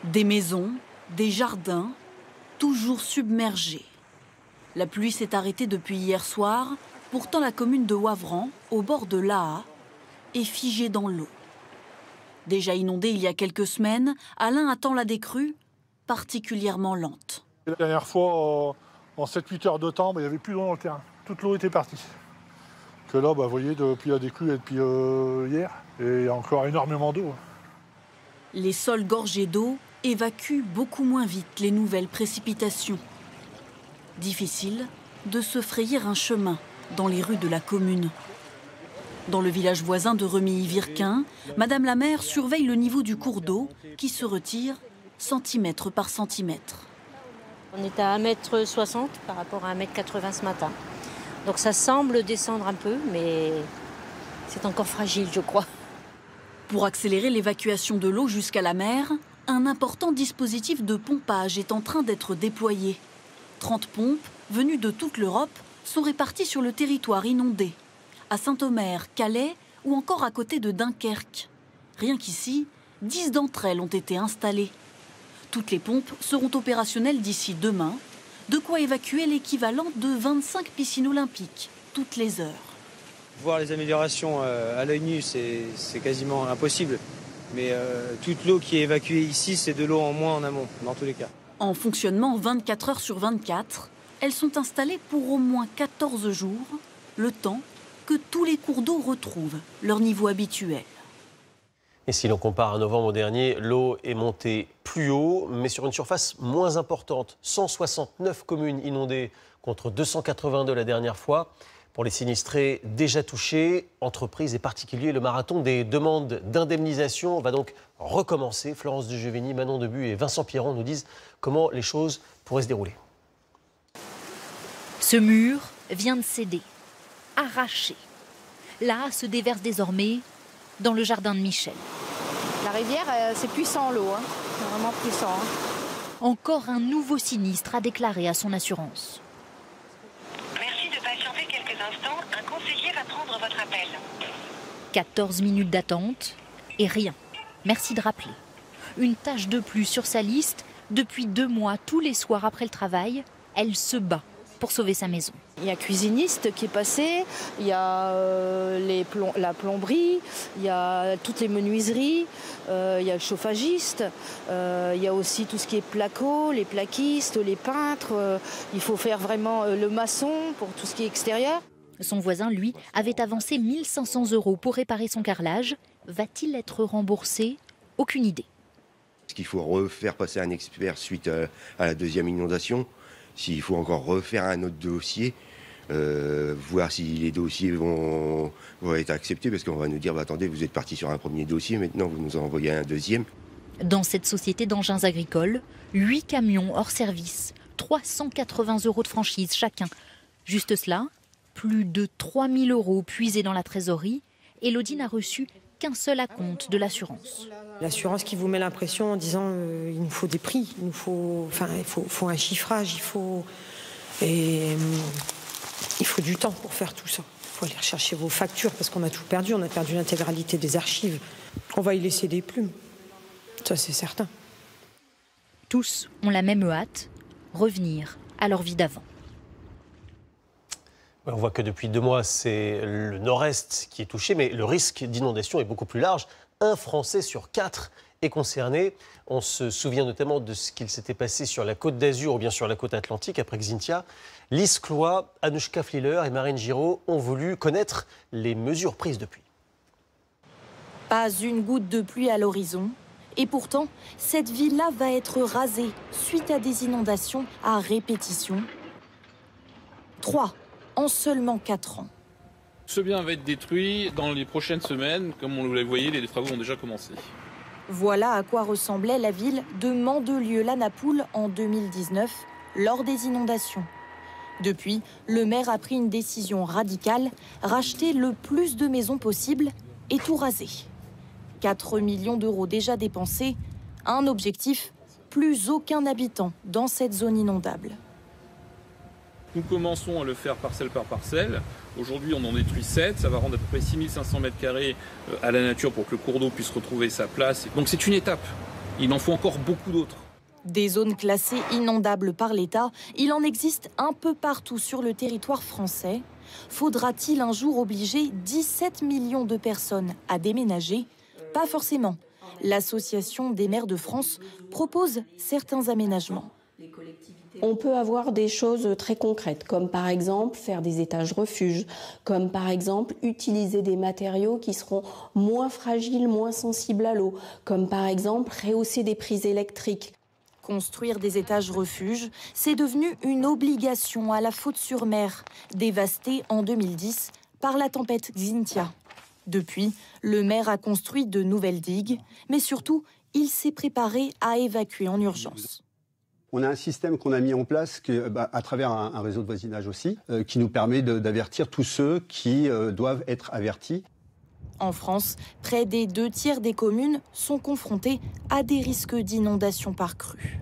Des maisons, des jardins, toujours submergés. La pluie s'est arrêtée depuis hier soir. Pourtant, la commune de Wavran, au bord de l'Aa, est figée dans l'eau. Déjà inondée il y a quelques semaines, Alain attend la décrue particulièrement lente. La dernière fois, en 7-8 heures de temps, il n'y avait plus d'eau dans le terrain. Toute l'eau était partie. Que là, vous voyez, depuis la décrue et depuis hier, et il y a encore énormément d'eau. Les sols gorgés d'eau évacuent beaucoup moins vite les nouvelles précipitations. Difficile de se frayer un chemin dans les rues de la commune. Dans le village voisin de Remilly-Virquin, Madame la maire surveille le niveau du cours d'eau qui se retire centimètre par centimètre. On est à 1,60 m par rapport à 1,80 m ce matin. Donc ça semble descendre un peu, mais c'est encore fragile, je crois. Pour accélérer l'évacuation de l'eau jusqu'à la mer, un important dispositif de pompage est en train d'être déployé. 30 pompes, venues de toute l'Europe, sont réparties sur le territoire inondé, à Saint-Omer, Calais ou encore à côté de Dunkerque. Rien qu'ici, 10 d'entre elles ont été installées. Toutes les pompes seront opérationnelles d'ici demain, de quoi évacuer l'équivalent de 25 piscines olympiques, toutes les heures. Voir les améliorations à l'œil nu, c'est quasiment impossible. Mais toute l'eau qui est évacuée ici, c'est de l'eau en moins en amont, dans tous les cas. En fonctionnement 24 heures sur 24, elles sont installées pour au moins 14 jours, le temps que tous les cours d'eau retrouvent leur niveau habituel. Et si l'on compare à novembre dernier, l'eau est montée plus haut, mais sur une surface moins importante. 169 communes inondées contre 282 la dernière fois. Pour les sinistrés déjà touchés, entreprises et particuliers, le marathon des demandes d'indemnisation va donc recommencer. Florence Dujevigny, Manon Debu et Vincent Pierron nous disent comment les choses pourraient se dérouler. Ce mur vient de céder, arraché. Là se déverse désormais dans le jardin de Michel. La rivière, c'est puissant l'eau, hein. C'est vraiment puissant. Encore un nouveau sinistre a déclaré à son assurance. Merci de patienter quelques instants. Un conseiller va prendre votre appel. 14 minutes d'attente et rien. Merci de rappeler. Une tâche de plus sur sa liste. Depuis 2 mois, tous les soirs après le travail, elle se bat pour sauver sa maison. Il y a un cuisiniste qui est passé, il y a la plomberie, il y a toutes les menuiseries, il y a le chauffagiste, il y a aussi tout ce qui est placo, les plaquistes, les peintres. Il faut faire vraiment le maçon pour tout ce qui est extérieur. Son voisin, lui, avait avancé 1 500 € pour réparer son carrelage. Va-t-il être remboursé? Aucune idée. Est-ce qu'il faut refaire passer un expert suite à la deuxième inondation? S'il faut encore refaire un autre dossier, voir si les dossiers vont être acceptés, parce qu'on va nous dire bah, attendez, vous êtes parti sur un premier dossier, maintenant vous nous en envoyez un deuxième. Dans cette société d'engins agricoles, 8 camions hors service, 380 € de franchise chacun. Juste cela, plus de 3 000 € puisés dans la trésorerie. Élodie n'a reçu qu'un seul acompte de l'assurance. L'assurance qui vous met l'impression en disant il nous faut des prix, il faut un chiffrage, il faut du temps pour faire tout ça. Il faut aller rechercher vos factures parce qu'on a tout perdu, on a perdu l'intégralité des archives. On va y laisser des plumes, ça c'est certain. Tous ont la même hâte, revenir à leur vie d'avant. On voit que depuis 2 mois, c'est le nord-est qui est touché, mais le risque d'inondation est beaucoup plus large. 1 Français sur 4 est concerné. On se souvient notamment de ce qu'il s'était passé sur la côte d'Azur ou bien sur la côte atlantique après Xynthia. Lise Cloy, Anouchka Fliller et Marine Giraud ont voulu connaître les mesures prises depuis. Pas une goutte de pluie à l'horizon. Et pourtant, cette ville-là va être rasée suite à des inondations à répétition. 3 en seulement 4 ans. Ce bien va être détruit dans les prochaines semaines. Comme vous le voyez, les travaux ont déjà commencé. Voilà à quoi ressemblait la ville de Mandelieu-la-Napoule en 2019, lors des inondations. Depuis, le maire a pris une décision radicale, racheter le plus de maisons possible et tout raser. 4 millions d'euros déjà dépensés, un objectif, plus aucun habitant dans cette zone inondable. Nous commençons à le faire parcelle par parcelle. Aujourd'hui, on en détruit 7. Ça va rendre à peu près 6500 m² à la nature pour que le cours d'eau puisse retrouver sa place. Donc c'est une étape. Il en faut encore beaucoup d'autres. Des zones classées inondables par l'État, il en existe un peu partout sur le territoire français. Faudra-t-il un jour obliger 17 millions de personnes à déménager? Pas forcément. L'Association des maires de France propose certains aménagements. On peut avoir des choses très concrètes, comme par exemple faire des étages refuges, comme par exemple utiliser des matériaux qui seront moins fragiles, moins sensibles à l'eau, comme par exemple rehausser des prises électriques. Construire des étages refuges, c'est devenu une obligation à la Faute-sur-Mer, dévastée en 2010 par la tempête Xynthia. Depuis, le maire a construit de nouvelles digues, mais surtout, il s'est préparé à évacuer en urgence. On a un système qu'on a mis en place à travers un réseau de voisinage aussi, qui nous permet d'avertir tous ceux qui doivent être avertis. En France, près des 2 tiers des communes sont confrontées à des risques d'inondation par crue.